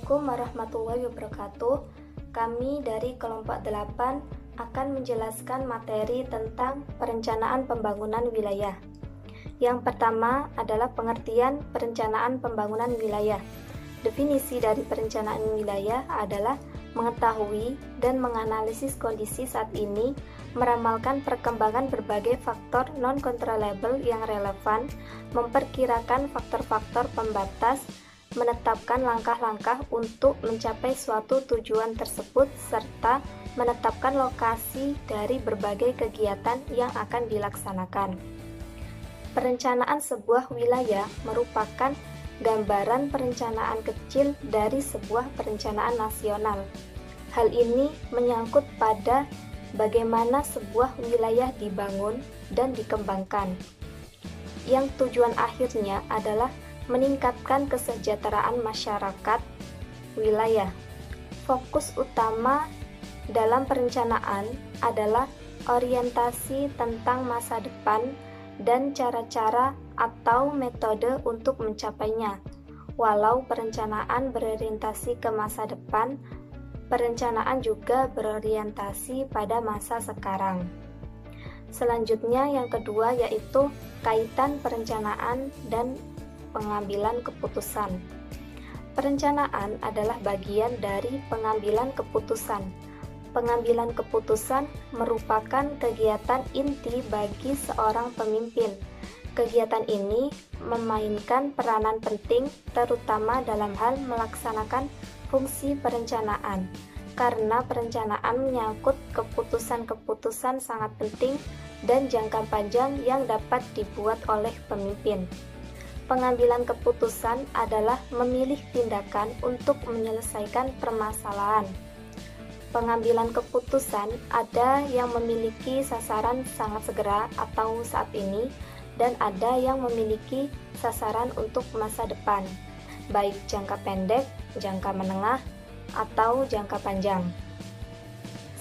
Assalamualaikum warahmatullahi wabarakatuh. Kami dari kelompok 8 akan menjelaskan materi tentang perencanaan pembangunan wilayah. Yang pertama adalah pengertian perencanaan pembangunan wilayah. Definisi dari perencanaan wilayah adalah mengetahui dan menganalisis kondisi saat ini, meramalkan perkembangan berbagai faktor non-controllable yang relevan, memperkirakan faktor-faktor pembatas, menetapkan langkah-langkah untuk mencapai suatu tujuan tersebut, serta menetapkan lokasi dari berbagai kegiatan yang akan dilaksanakan. Perencanaan sebuah wilayah merupakan gambaran perencanaan kecil dari sebuah perencanaan nasional. Hal ini menyangkut pada bagaimana sebuah wilayah dibangun dan dikembangkan, yang tujuan akhirnya adalah meningkatkan kesejahteraan masyarakat wilayah. Fokus utama dalam perencanaan adalah orientasi tentang masa depan dan cara-cara atau metode untuk mencapainya. Walau perencanaan berorientasi ke masa depan, perencanaan juga berorientasi pada masa sekarang. Selanjutnya yang kedua yaitu kaitan perencanaan dan pengambilan keputusan. Perencanaan adalah bagian dari pengambilan keputusan. Pengambilan keputusan merupakan kegiatan inti bagi seorang pemimpin. Kegiatan ini memainkan peranan penting terutama dalam hal melaksanakan fungsi perencanaan, karena perencanaan menyangkut keputusan-keputusan sangat penting dan jangka panjang yang dapat dibuat oleh pemimpin. Pengambilan keputusan adalah memilih tindakan untuk menyelesaikan permasalahan. Pengambilan keputusan ada yang memiliki sasaran sangat segera atau saat ini, dan ada yang memiliki sasaran untuk masa depan, baik jangka pendek, jangka menengah, atau jangka panjang.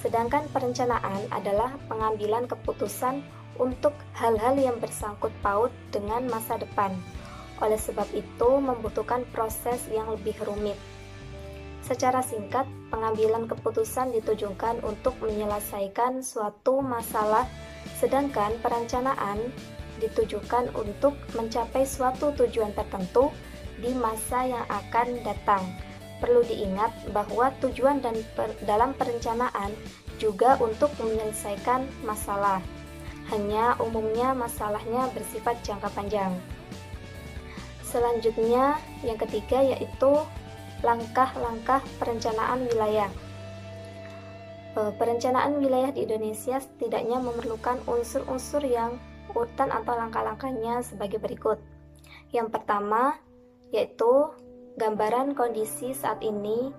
Sedangkan perencanaan adalah pengambilan keputusan untuk hal-hal yang bersangkut paut dengan masa depan. Oleh sebab itu, membutuhkan proses yang lebih rumit. Secara singkat, pengambilan keputusan ditujukan untuk menyelesaikan suatu masalah, sedangkan perencanaan ditujukan untuk mencapai suatu tujuan tertentu di masa yang akan datang. Perlu diingat bahwa tujuan dalam perencanaan juga untuk menyelesaikan masalah. Hanya umumnya masalahnya bersifat jangka panjang. Selanjutnya, yang ketiga yaitu langkah-langkah perencanaan wilayah. Perencanaan wilayah di Indonesia setidaknya memerlukan unsur-unsur yang urutan atau langkah-langkahnya sebagai berikut. Yang pertama yaitu gambaran kondisi saat ini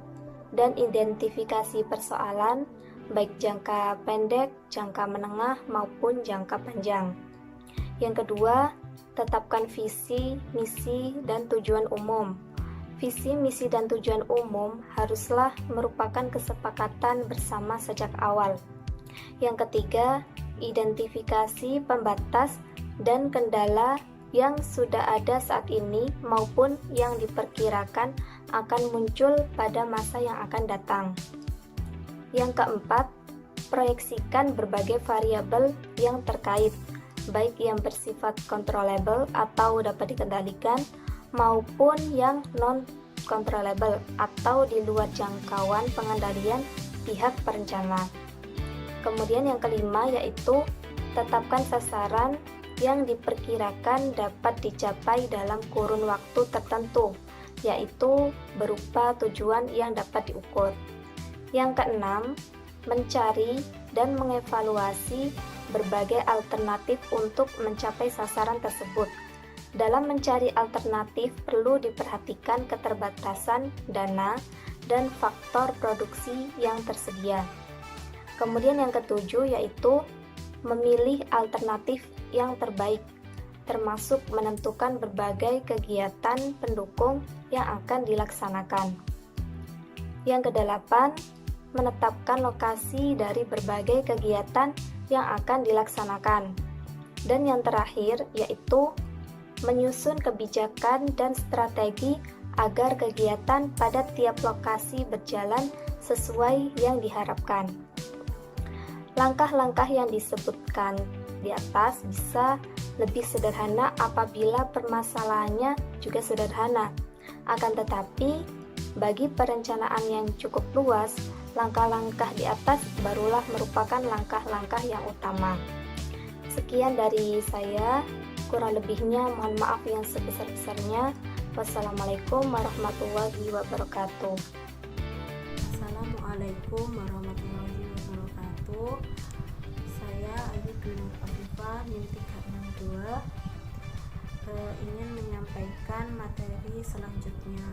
dan identifikasi persoalan baik jangka pendek, jangka menengah maupun jangka panjang. Yang kedua, tetapkan visi, misi, dan tujuan umum. Visi, misi, dan tujuan umum haruslah merupakan kesepakatan bersama sejak awal. Yang ketiga, identifikasi pembatas dan kendala yang sudah ada saat ini maupun yang diperkirakan akan muncul pada masa yang akan datang. Yang keempat, proyeksikan berbagai variabel yang terkait, baik yang bersifat controllable atau dapat dikendalikan maupun yang non-controllable atau di luar jangkauan pengendalian pihak perencana. Kemudian yang kelima yaitu tetapkan sasaran yang diperkirakan dapat dicapai dalam kurun waktu tertentu, yaitu berupa tujuan yang dapat diukur. Yang keenam, mencari dan mengevaluasi berbagai alternatif untuk mencapai sasaran tersebut. Dalam mencari alternatif perlu diperhatikan keterbatasan dana dan faktor produksi yang tersedia. Kemudian yang ketujuh yaitu memilih alternatif yang terbaik, termasuk menentukan berbagai kegiatan pendukung yang akan dilaksanakan. Yang kedelapan, menetapkan lokasi dari berbagai kegiatan yang akan dilaksanakan. Dan yang terakhir yaitu menyusun kebijakan dan strategi agar kegiatan pada tiap lokasi berjalan sesuai yang diharapkan. Langkah-langkah yang disebutkan di atas bisa lebih sederhana apabila permasalahannya juga sederhana. Akan tetapi, bagi perencanaan yang cukup luas, langkah-langkah di atas barulah merupakan langkah-langkah yang utama. Sekian dari saya, kurang lebihnya mohon maaf yang sebesar-besarnya. Wassalamualaikum warahmatullahi wabarakatuh. Assalamualaikum warahmatullahi wabarakatuh. Saya Ayu Dwi Nur Afifah, NIM 362, ingin menyampaikan materi selanjutnya.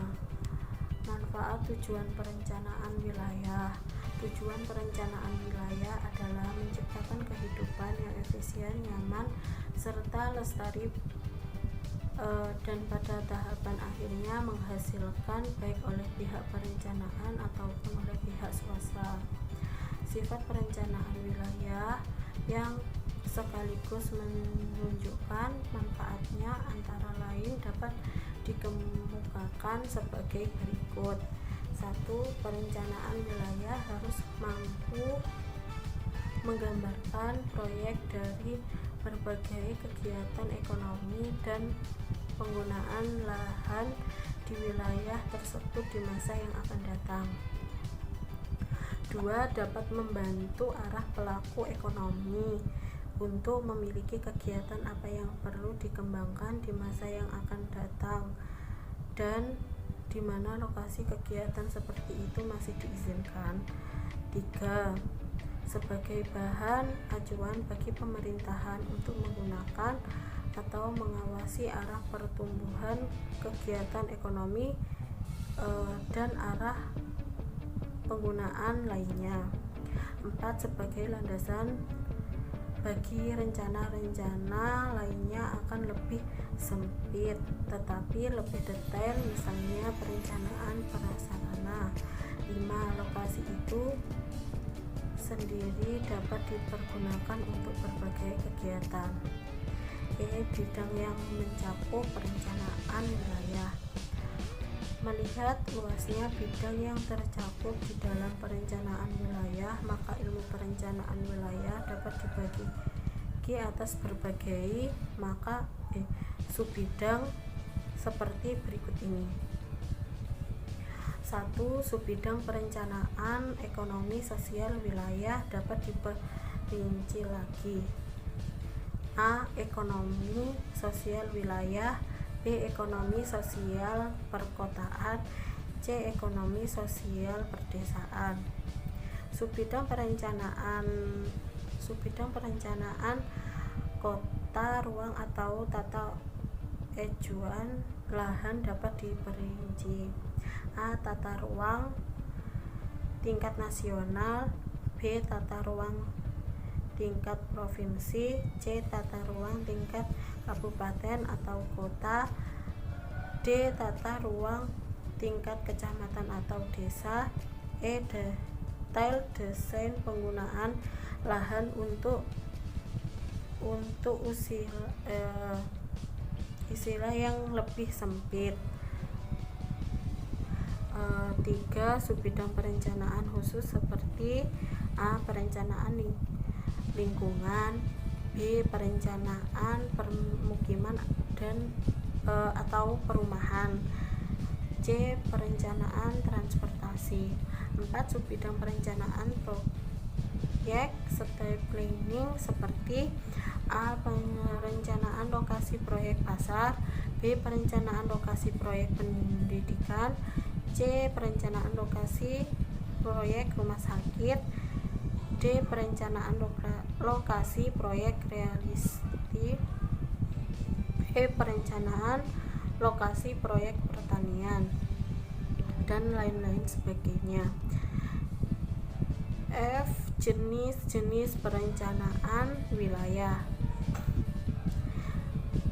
Manfaat tujuan perencanaan wilayah. Tujuan perencanaan wilayah adalah menciptakan kehidupan yang efisien, nyaman, serta lestari, dan pada tahapan akhirnya menghasilkan baik oleh pihak perencanaan ataupun oleh pihak swasta. Sifat perencanaan wilayah yang sekaligus menunjukkan manfaatnya antara lain dapat dikemukakan sebagai berikut. 1. Perencanaan wilayah harus mampu menggambarkan proyek dari berbagai kegiatan ekonomi dan penggunaan lahan di wilayah tersebut di masa yang akan datang. 2. Dapat membantu arah pelaku ekonomi untuk memiliki kegiatan apa yang perlu dikembangkan di masa yang akan datang dan di mana lokasi kegiatan seperti itu masih diizinkan. 3. Sebagai bahan acuan bagi pemerintahan untuk menggunakan atau mengawasi arah pertumbuhan kegiatan ekonomi dan arah penggunaan lainnya. 4. Sebagai landasan bagi rencana-rencana lainnya akan lebih sempit tetapi lebih detail, misalnya perencanaan prasarana. 5. Lokasi itu sendiri dapat dipergunakan untuk berbagai kegiatan. Bidang yang mencakup perencanaan wilayah. Melihat luasnya bidang yang tercakup di dalam perencanaan wilayah, maka ilmu perencanaan wilayah dapat dibagi atas berbagai subbidang seperti berikut ini. 1. Subbidang perencanaan ekonomi sosial wilayah dapat diperinci lagi. A. Ekonomi sosial wilayah. B. Ekonomi sosial perkotaan. C. Ekonomi sosial perdesaan. Subbidang perencanaan kota, ruang atau tata ejuan lahan dapat diperinci. A. Tata ruang tingkat nasional. B. Tata ruang tingkat provinsi. C. Tata ruang tingkat kabupaten atau kota. D. Tata ruang tingkat kecamatan atau desa. E. Detail desain penggunaan lahan untuk istilah yang lebih sempit. 3. Subbidang perencanaan khusus seperti A. Perencanaan lingkungan. B. Perencanaan permukiman dan atau perumahan. C. Perencanaan transportasi. 4. Subbidang perencanaan proyek step planning seperti A. Perencanaan lokasi proyek pasar. B. Perencanaan lokasi proyek pendidikan. C. Perencanaan lokasi proyek rumah sakit. D. Perencanaan lokasi proyek realistik. E. Perencanaan lokasi proyek pertanian dan lain-lain sebagainya. F. Jenis-jenis perencanaan wilayah.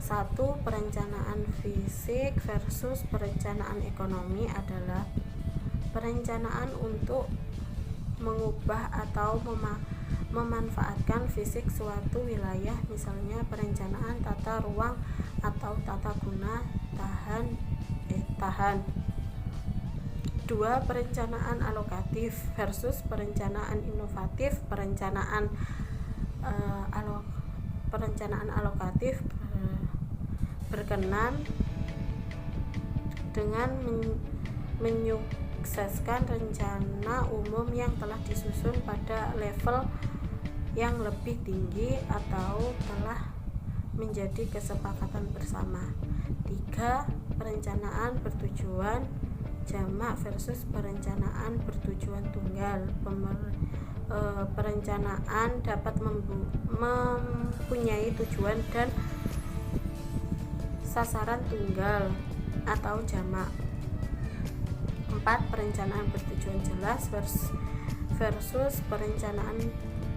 1. Perencanaan fisik versus perencanaan ekonomi adalah perencanaan untuk mengubah atau memanfaatkan fisik suatu wilayah, misalnya perencanaan tata ruang atau tata guna pemerintahan. 2. Perencanaan alokatif versus perencanaan inovatif. Perencanaan alokatif berkenan dengan menyukseskan rencana umum yang telah disusun pada level yang lebih tinggi atau telah menjadi kesepakatan bersama. 3. Perencanaan bertujuan jamak versus perencanaan bertujuan tunggal. Perencanaan dapat mempunyai tujuan dan sasaran tunggal atau jamak. 4. Perencanaan bertujuan jelas versus perencanaan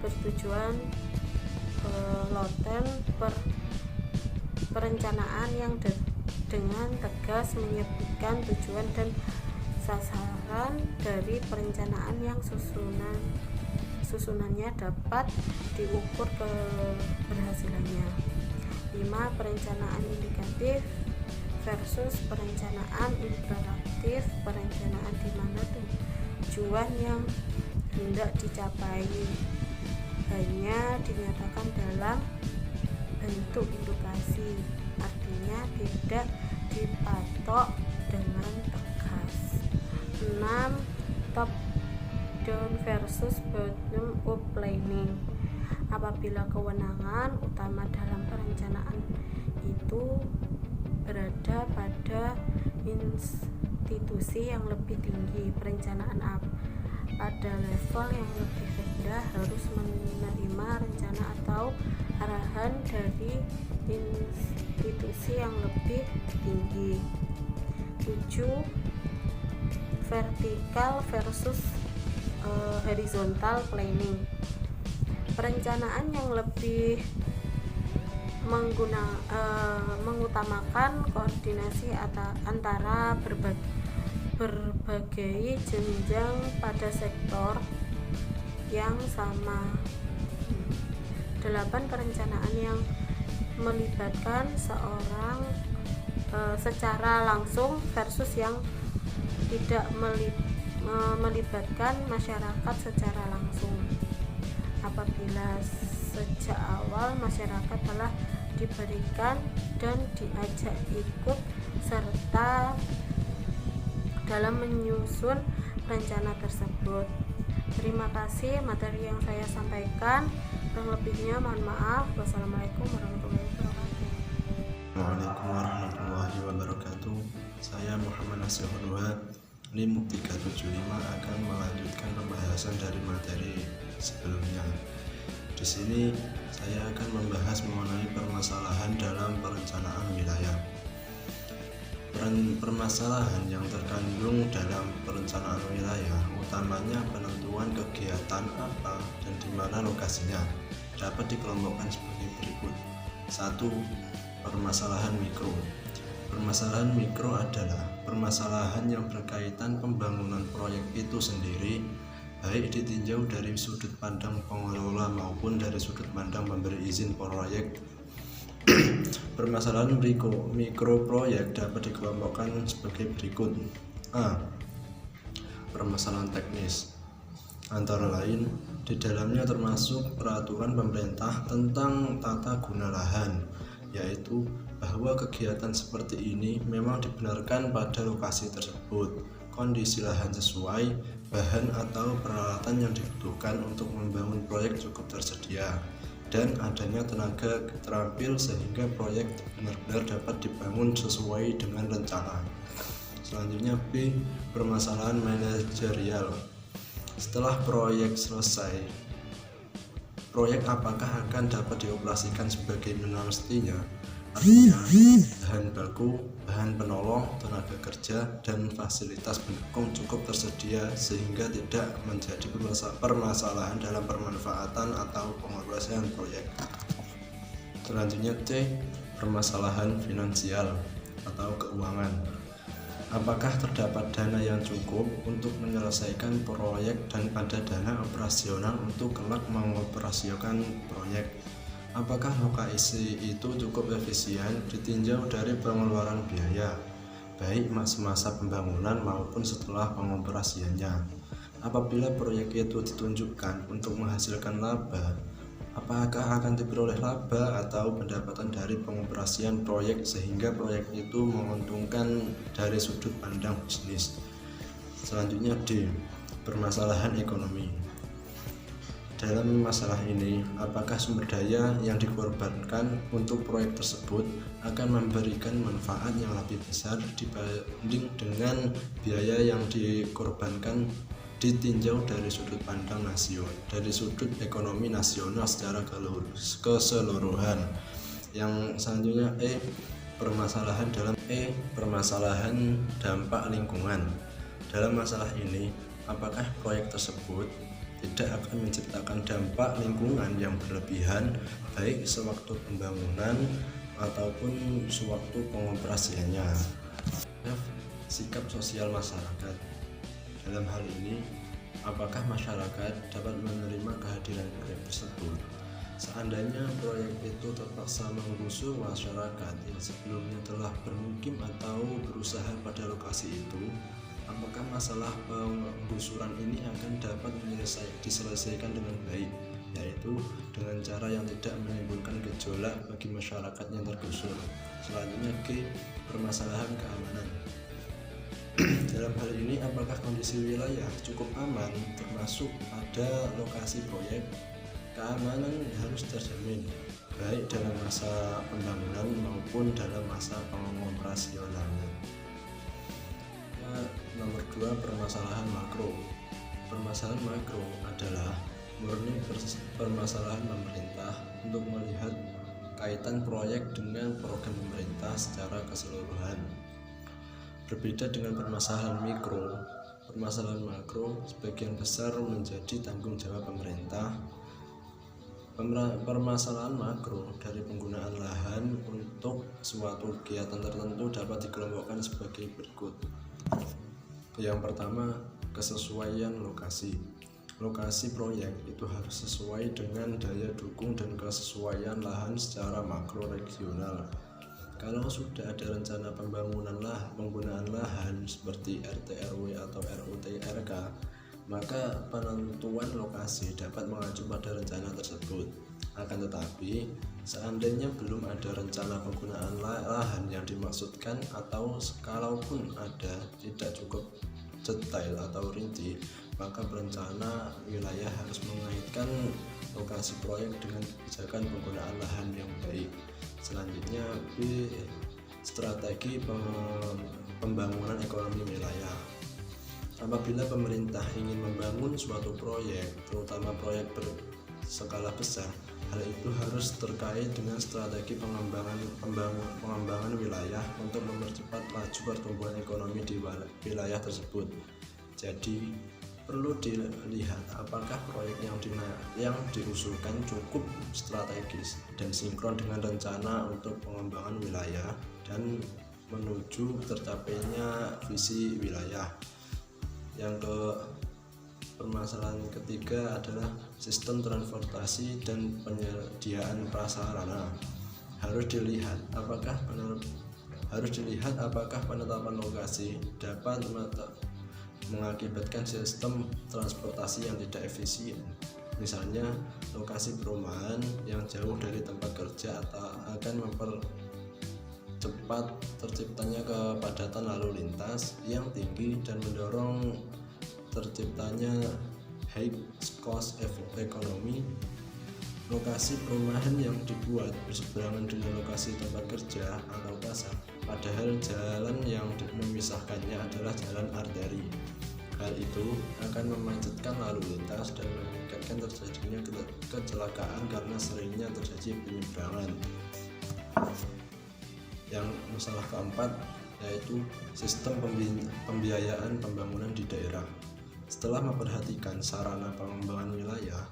bertujuan loten. Perencanaan yang dengan tegas menyebutkan tujuan dan sasaran dari perencanaan yang susunannya dapat diukur keberhasilannya. 5. Perencanaan indikatif versus perencanaan imperatif. Perencanaan di mana tujuan yang hendak dicapai hanya dinyatakan dalam bentuk indikasi, artinya tidak dipatok dengan tegas. 6. Top down versus bottom up planning. Apabila kewenangan utama dalam perencanaan itu berada pada institusi yang lebih tinggi, perencanaan pada level yang lebih rendah harus menerima rencana atau arahan dari institusi yang lebih tinggi. 7. Vertikal versus horizontal planning. Perencanaan yang lebih mengutamakan koordinasi antara berbagai jenjang pada sektor yang sama. 8. Perencanaan yang melibatkan seorang secara langsung versus yang tidak melibatkan masyarakat secara langsung. Apabila sejak awal masyarakat telah diberikan dan diajak ikut serta dalam menyusun rencana tersebut. Terima kasih materi yang saya sampaikan, kurang lebihnya mohon maaf. Wassalamualaikum warahmatullahi wabarakatuh. Waalaikumsalam warahmatullahi wabarakatuh. Saya Muhammad Nasihul Wahab, NIM 375 akan melanjutkan pembahasan dari materi sebelumnya. Di sini saya akan membahas mengenai permasalahan dalam perencanaan wilayah. Permasalahan yang terkandung dalam perencanaan wilayah utamanya penentuan kegiatan apa dan di mana lokasinya dapat dikelompokkan sebagai berikut. 1. Permasalahan mikro. Permasalahan mikro adalah permasalahan yang berkaitan pembangunan proyek itu sendiri, baik ditinjau dari sudut pandang pengelola maupun dari sudut pandang pemberi izin proyek. Permasalahan mikro proyek dapat dikelompokkan sebagai berikut. A. Permasalahan teknis, antara lain di dalamnya termasuk peraturan pemerintah tentang tata guna lahan, yaitu bahwa kegiatan seperti ini memang dibenarkan pada lokasi tersebut, kondisi lahan sesuai, bahan atau peralatan yang dibutuhkan untuk membangun proyek cukup tersedia, dan adanya tenaga terampil sehingga proyek benar-benar dapat dibangun sesuai dengan rencana. Selanjutnya B. Permasalahan manajerial. Setelah proyek selesai, proyek apakah akan dapat dioperasikan sebagaimana mestinya? Artinya bahan baku, bahan penolong, tenaga kerja, dan fasilitas pendukung cukup tersedia sehingga tidak menjadi permasalahan dalam pemanfaatan atau pengoperasian proyek. Selanjutnya C. Permasalahan finansial atau keuangan. Apakah terdapat dana yang cukup untuk menyelesaikan proyek dan ada dana operasional untuk kelak mengoperasikan proyek? Apakah lokasi itu cukup efisien ditinjau dari pengeluaran biaya, baik semasa pembangunan maupun setelah pengoperasiannya. Apabila proyek itu ditunjukkan untuk menghasilkan laba, apakah akan diperoleh laba atau pendapatan dari pengoperasian proyek sehingga proyek itu menguntungkan dari sudut pandang bisnis. Selanjutnya D. Permasalahan ekonomi. Dalam masalah ini, apakah sumber daya yang dikorbankan untuk proyek tersebut akan memberikan manfaat yang lebih besar dibanding dengan biaya yang dikorbankan ditinjau dari sudut pandang dari sudut ekonomi nasional secara keseluruhan. Yang selanjutnya permasalahan dampak lingkungan. Dalam masalah ini, apakah proyek tersebut tidak akan menciptakan dampak lingkungan yang berlebihan baik sewaktu pembangunan ataupun sewaktu pengoperasiannya. Sikap sosial masyarakat. Dalam hal ini, apakah masyarakat dapat menerima kehadiran proyek tersebut? Seandainya proyek itu terpaksa menggusur masyarakat yang sebelumnya telah bermukim atau berusaha pada lokasi itu, apakah masalah penggusuran ini akan dapat diselesaikan dengan baik, yaitu dengan cara yang tidak menimbulkan gejolak bagi masyarakat yang tergusur. Selanjutnya G. Permasalahan keamanan. Dalam hal ini, apakah kondisi wilayah cukup aman termasuk pada lokasi proyek? Keamanan harus terjamin baik dalam masa pembangunan maupun dalam masa pengoperasionalan. Nomor 2, permasalahan makro. Permasalahan makro adalah murni permasalahan pemerintah untuk melihat kaitan proyek dengan program pemerintah secara keseluruhan. Berbeda dengan permasalahan mikro, permasalahan makro sebagian besar menjadi tanggung jawab pemerintah. Permasalahan makro dari penggunaan lahan untuk suatu kegiatan tertentu dapat dikelompokkan sebagai berikut. Yang pertama, kesesuaian lokasi. Lokasi proyek itu harus sesuai dengan daya dukung dan kesesuaian lahan secara makro regional. Kalau sudah ada rencana penggunaan lahan seperti RT/RW atau RUT/RK, maka penentuan lokasi dapat mengacu pada rencana tersebut. Akan tetapi, seandainya belum ada rencana penggunaan lahan yang dimaksudkan atau sekalaupun ada tidak cukup detail atau rinci, maka perencana wilayah harus mengaitkan lokasi proyek dengan kebijakan penggunaan lahan yang baik. Selanjutnya B. Strategi pembangunan ekonomi wilayah. Apabila pemerintah ingin membangun suatu proyek, terutama proyek berskala besar, hal itu harus terkait dengan strategi pengembangan wilayah untuk mempercepat laju pertumbuhan ekonomi di wilayah tersebut. Jadi, perlu dilihat apakah proyek yang diusulkan cukup strategis dan sinkron dengan rencana untuk pengembangan wilayah dan menuju tercapainya visi wilayah. Yang permasalahan ketiga adalah sistem transportasi dan penyediaan prasarana. Harus dilihat apakah penetapan lokasi dapat mengakibatkan sistem transportasi yang tidak efisien. Misalnya, lokasi perumahan yang jauh dari tempat kerja akan mempercepat terciptanya kepadatan lalu lintas yang tinggi dan mendorong terciptanya high cost economy. Lokasi perumahan yang dibuat berseberangan dengan lokasi tempat kerja atau pasar, padahal jalan yang memisahkannya adalah jalan arteri. Hal itu akan memacetkan lalu lintas dan meningkatkan terjadinya kecelakaan karena seringnya terjadi penyeberangan. Yang masalah keempat yaitu sistem pembiayaan pembangunan di daerah. Setelah memperhatikan sarana pengembangan wilayah,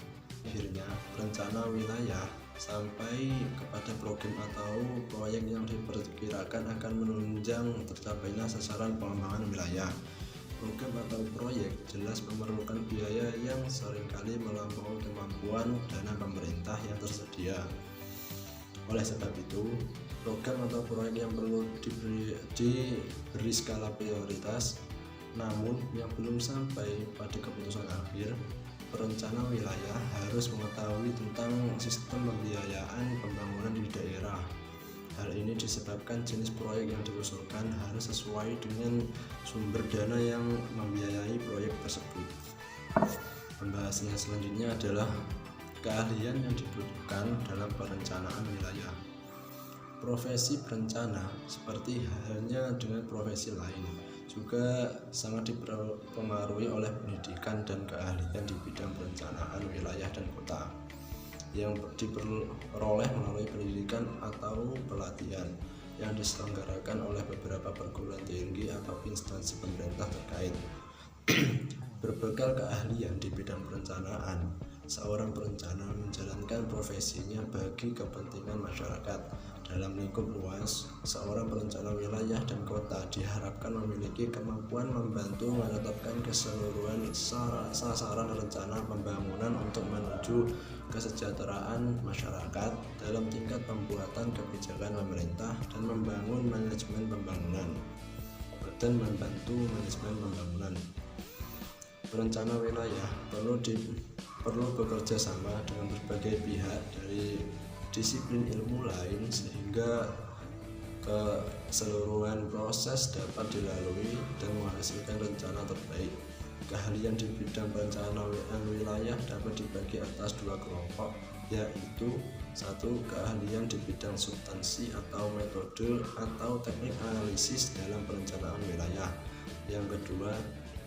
akhirnya rencana wilayah sampai kepada program atau proyek yang diperkirakan akan menunjang tercapainya sasaran pengembangan wilayah. Program atau proyek jelas memerlukan biaya yang seringkali melampaui kemampuan dana pemerintah yang tersedia. Oleh sebab itu, program atau proyek yang perlu diberi skala prioritas, namun yang belum sampai pada keputusan akhir, perencana wilayah harus mengetahui tentang sistem pembiayaan pembangunan di daerah. Hal ini disebabkan jenis proyek yang diusulkan harus sesuai dengan sumber dana yang membiayai proyek tersebut. Pembahasan yang selanjutnya adalah keahlian yang dibutuhkan dalam perencanaan wilayah. Profesi berencana, seperti halnya dengan profesi lain, juga sangat dipengaruhi oleh pendidikan dan keahlian di bidang perencanaan wilayah dan kota yang diperoleh melalui pendidikan atau pelatihan yang diselenggarakan oleh beberapa perguruan tinggi atau instansi pemerintah terkait. Berbekal keahlian di bidang perencanaan, seorang perencana menjalankan profesinya bagi kepentingan masyarakat. Dalam lingkup luas, seorang perencana wilayah dan kota diharapkan memiliki kemampuan membantu menetapkan keseluruhan sasaran rencana pembangunan untuk menuju kesejahteraan masyarakat dalam tingkat pembuatan kebijakan pemerintah dan membangun manajemen pembangunan dan membantu manajemen pembangunan. Perencana wilayah perlu bekerja sama dengan berbagai pihak dari disiplin ilmu lain sehingga keseluruhan proses dapat dilalui dan menghasilkan rencana terbaik. Keahlian di bidang perencanaan wilayah dapat dibagi atas dua kelompok, yaitu satu, keahlian di bidang substansi atau metode atau teknik analisis dalam perencanaan wilayah. Yang kedua,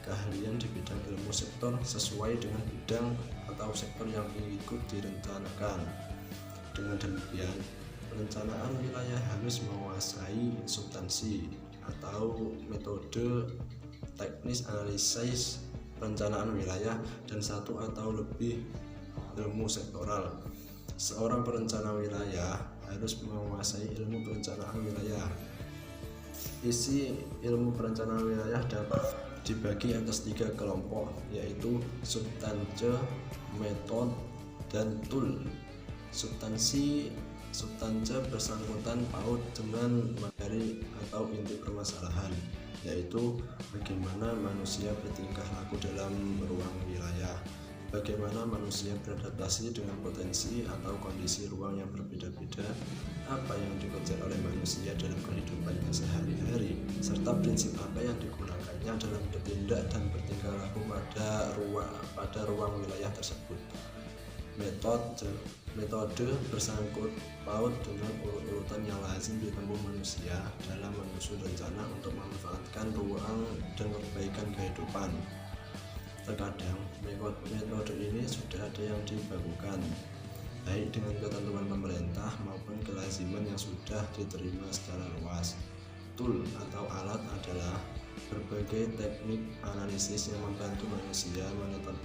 keahlian di bidang ilmu sektor sesuai dengan bidang atau sektor yang ikut direncanakan. Dengan demikian, perencanaan wilayah harus menguasai substansi atau metode teknis analisis perencanaan wilayah dan satu atau lebih ilmu sektoral. Seorang perencana wilayah harus menguasai ilmu perencanaan wilayah. Isi ilmu perencanaan wilayah dapat dibagi atas tiga kelompok, yaitu substansi, metode, dan tool. Substansi bersangkutan paut dengan materi atau inti permasalahan, yaitu bagaimana manusia bertingkah laku dalam ruang wilayah, bagaimana manusia beradaptasi dengan potensi atau kondisi ruang yang berbeda-beda, apa yang dikejar oleh manusia dalam kehidupannya sehari-hari, serta prinsip apa yang digunakannya dalam bertindak dan bertingkah laku pada ruang wilayah tersebut. Metode bersangkut paut dengan urut-urutan yang lazim ditempuh manusia dalam menyusun rencana untuk memanfaatkan ruang dan perbaikan kehidupan. Terkadang metode ini sudah ada yang dibakukan, baik dengan ketentuan pemerintah maupun kelaziman yang sudah diterima secara luas. Tool atau alat adalah berbagai teknik analisis yang membantu manusia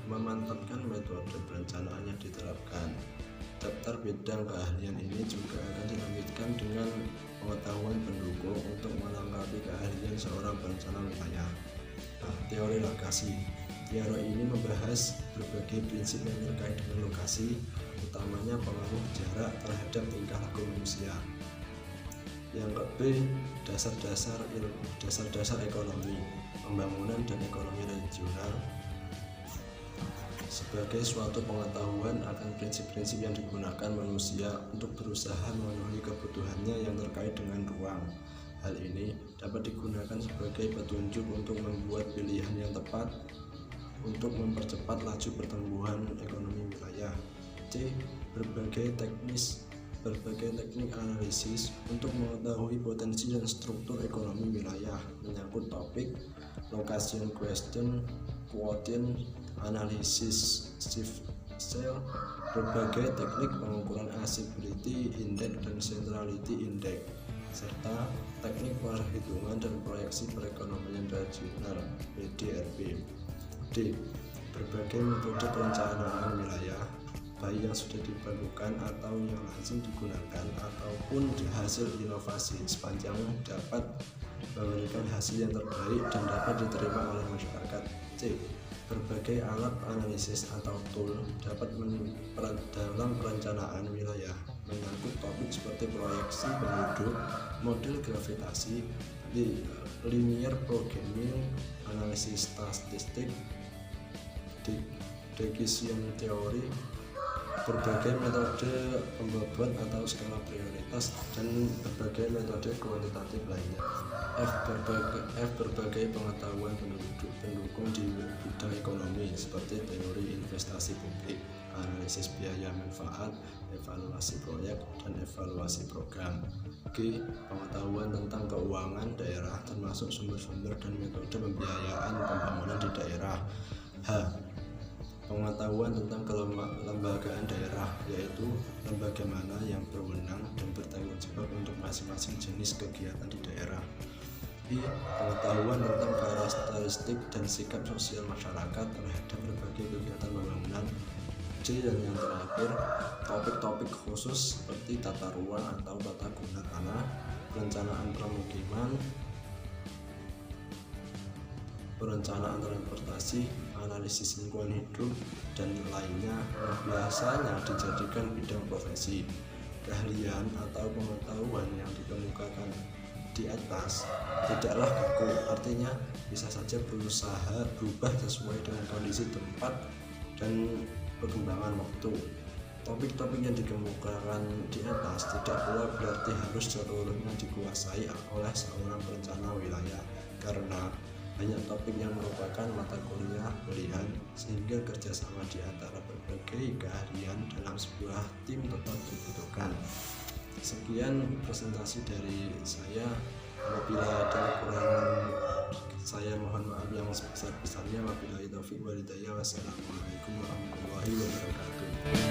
memantapkan metode perencanaan yang diterapkan. Daftar bidang keahlian ini juga akan dilanjutkan dengan pengetahuan pendukung untuk melengkapi keahlian seorang perencana wilayah. Teori lokasi. Teori ini membahas berbagai prinsip yang terkait dengan lokasi, utamanya pengaruh jarak terhadap tingkah laku manusia. Yang dasar ekonomi, pembangunan dan ekonomi regional sebagai suatu pengetahuan akan prinsip-prinsip yang digunakan manusia untuk berusaha memenuhi kebutuhannya yang terkait dengan ruang. Hal ini dapat digunakan sebagai petunjuk untuk membuat pilihan yang tepat untuk mempercepat laju pertumbuhan ekonomi wilayah. C. Berbagai teknik analisis untuk mengetahui potensi dan struktur ekonomi wilayah menyangkut topik location question, quotient analisis, shift sale, berbagai teknik pengukuran accessibility index dan centrality index, serta teknik perhitungan dan proyeksi perekonomian regional (PDRB). D. Berbagai metode perencanaan wilayah, baik yang sudah dibakukan atau yang lazim digunakan ataupun hasil inovasi sepanjang dapat memberikan hasil yang terbaik dan dapat diterima oleh masyarakat. C. Berbagai alat analisis atau tool dapat dalam perencanaan wilayah, menyangkut topik seperti proyeksi penduduk, model gravitasi, linear programming, analisis statistik, decision theory, berbagai metode pembobot atau skala prioritas, dan berbagai metode kuantitatif lainnya. Berbagai pengetahuan pendukung di bidang ekonomi seperti teori investasi publik, analisis biaya manfaat, evaluasi proyek, dan evaluasi program. G. Pengetahuan tentang keuangan daerah termasuk sumber-sumber dan metode pembiayaan pembangunan di daerah. H. Pengetahuan tentang kelembagaan daerah, yaitu lembaga mana yang berwenang dan bertanggung jawab untuk masing-masing jenis kegiatan di daerah. I. Pengetahuan tentang karakteristik dan sikap sosial masyarakat terhadap berbagai kegiatan pembangunan. C. Dan yang terakhir, topik-topik khusus seperti tata ruang atau tata guna tanah, perencanaan permukiman, perencanaan transportasi, analisis lingkungan hidup, dan lainnya yang biasanya dijadikan bidang profesi. Keahlian atau pengetahuan yang dikemukakan di atas tidaklah kaku, artinya bisa saja berubah sesuai dengan kondisi tempat dan perkembangan waktu. Topik-topik yang dikemukakan di atas tidak pula berarti harus seluruhnya dikuasai oleh seorang perencana wilayah, karena banyak topik yang merupakan mata kuliah pilihan, sehingga kerjasama di antara berbagai keahlian dalam sebuah tim tetap dibutuhkan. Sekian presentasi dari saya. Apabila ada kekurangan, saya mohon maaf yang sebesar-besarnya. Wabillahi taufiq wal hidayah. Wassalamualaikum warahmatullahi wabarakatuh.